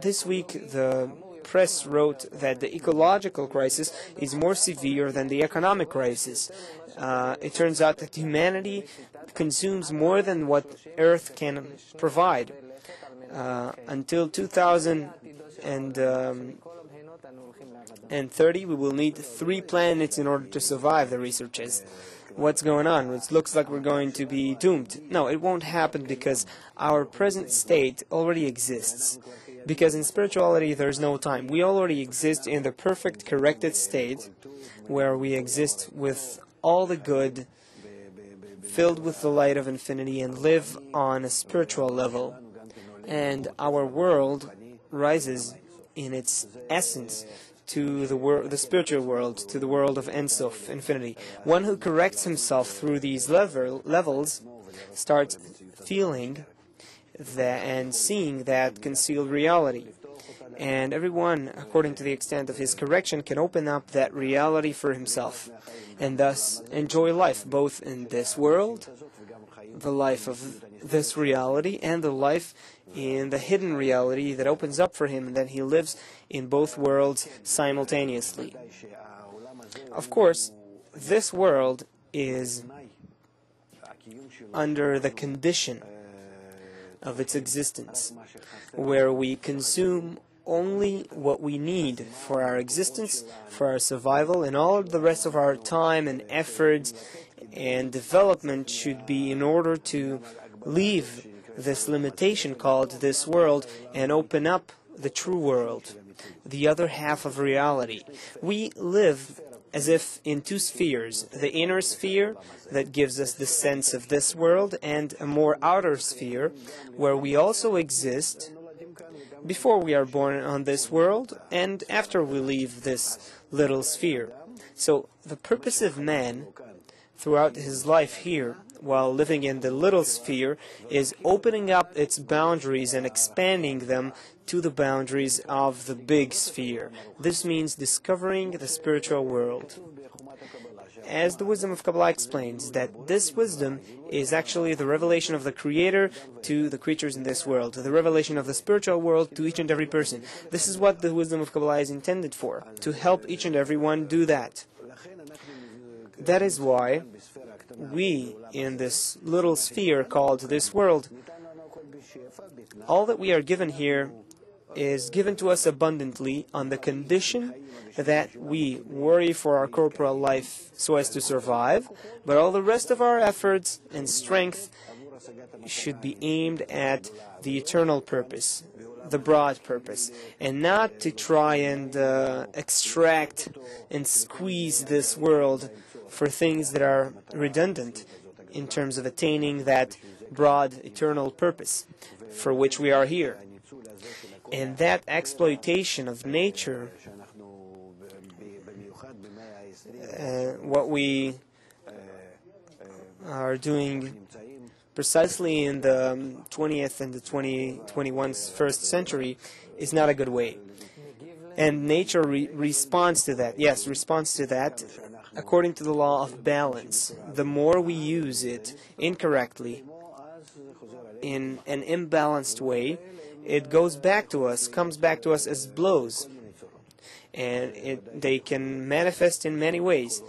This week, the press wrote that the ecological crisis is more severe than the economic crisis. It turns out that humanity consumes more than what Earth can provide. Until 2030, we will need 3 planets in order to survive, the researchers. What's going on? It looks like we're going to be doomed. No, it won't happen because our present state already exists. Because in spirituality there's no time. We already exist in the perfect corrected state where we exist with all the good, filled with the light of infinity, and live on a spiritual level. And our world rises in its essence to the spiritual world, to the world of Ein Sof, infinity. One who corrects himself through these levels starts feeling that and seeing that concealed reality. And everyone, according to the extent of his correction, can open up that reality for himself, and thus enjoy life, both in this world, the life of this reality, and the life in the hidden reality that opens up for him, and that he lives in both worlds simultaneously. Of course, this world is under the condition of its existence, where we consume only what we need for our existence, for our survival, and all of the rest of our time and efforts and development should be in order to leave this limitation called this world and open up the true world, the other half of reality. We live as if in 2 spheres, the inner sphere that gives us the sense of this world, and a more outer sphere where we also exist before we are born on this world and after we leave this little sphere. So the purpose of man throughout his life here, while living in the little sphere, is opening up its boundaries and expanding them to the boundaries of the big sphere. This means discovering the spiritual world. As the wisdom of Kabbalah explains, that this wisdom is actually the revelation of the Creator to the creatures in this world, the revelation of the spiritual world to each and every person. This is what the wisdom of Kabbalah is intended for, to help each and every one do that. That is why we, in this little sphere called this world, all that we are given here is given to us abundantly on the condition that we worry for our corporal life so as to survive, but all the rest of our efforts and strength should be aimed at the eternal purpose, the broad purpose, and not to try and extract and squeeze this world for things that are redundant in terms of attaining that broad eternal purpose for which we are here. And that exploitation of nature, what we are doing precisely in the 20th and the 21st century, is not a good way. And nature responds to that. Yes, responds to that according to the law of balance. The more we use it incorrectly, in an imbalanced way, it goes back to us, comes back to us as blows. And they can manifest in many ways.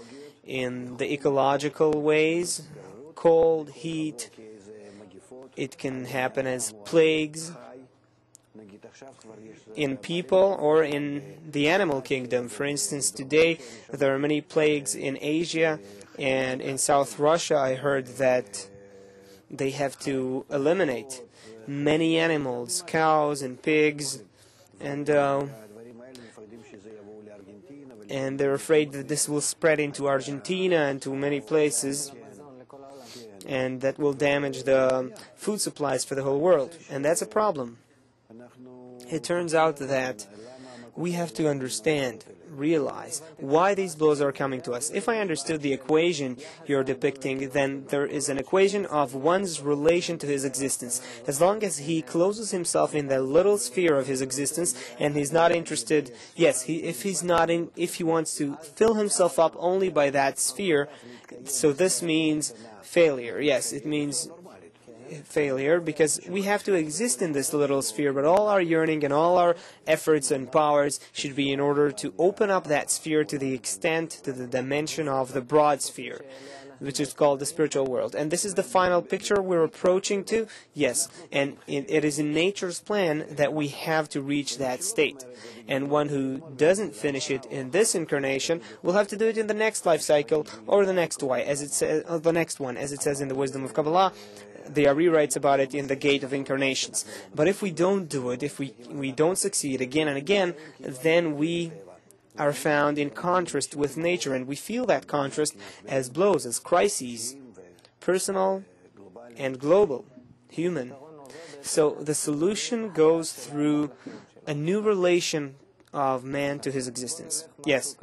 In the ecological ways, cold, heat. It can happen as plagues in people or in the animal kingdom. For instance, today there are many plagues in Asia, and in South Russia I heard that they have to eliminate many animals, cows and pigs, and they're afraid that this will spread into Argentina and to many places, and that will damage the food supplies for the whole world. And that's a problem. It turns out that we have to understand, realize why these blows are coming to us. If I understood the equation you're depicting, then there is an equation of one's relation to his existence. As long as he closes himself in that little sphere of his existence and he's not interested, yes, if he wants to fill himself up only by that sphere, so this means failure. Yes, it means failure, because we have to exist in this little sphere, but all our yearning and all our efforts and powers should be in order to open up that sphere to the extent, to the dimension of the broad sphere, which is called the spiritual world. And this is the final picture we're approaching to? Yes. And it is in nature's plan that we have to reach that state. And one who doesn't finish it in this incarnation will have to do it in the next life cycle, or the next one, as it says in the Wisdom of Kabbalah. The Ari writes about it in the Gate of Incarnations. But if we don't do it, if we don't succeed again and again, then we are found in contrast with nature, and we feel that contrast as blows, as crises, personal and global, human. So the solution goes through a new relation of man to his existence. Yes.